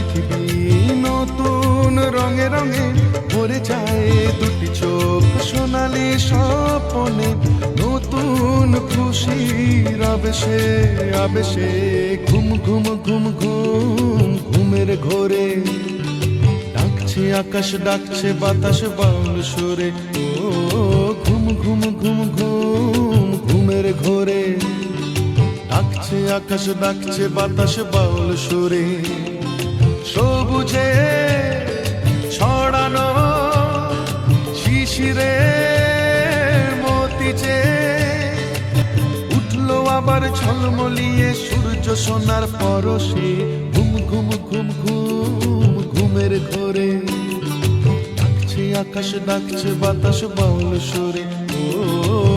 পৃথিবী নতুন রঙে রঙে ভরে যায় দুটি চোখ সোনালি স্বপনে, নতুন খুশির আবেশে আবেশে ঘুম ঘুম ঘুম ঘুম ঘুমের ঘোরে ডাকছে আকাশ ডাকছে বাতাস বাউল সুরে। ও ঘুম ঘুম ঘুম ঘুম ঘুমের ঘোরে ডাকছে আকাশ ডাকছে বাতাস বাউল সুরে। সবুজে ছড়ানো শিশিরে মতিচে উঠলো আবার ঝলমলিয়ে সূর্য সোনার পরশে। ঘুম ঘুম ঘুম ঘুম ঘুমের ঘোরে ডাকছে আকাশ ডাকছে বাতাস বাউল সুরে। ও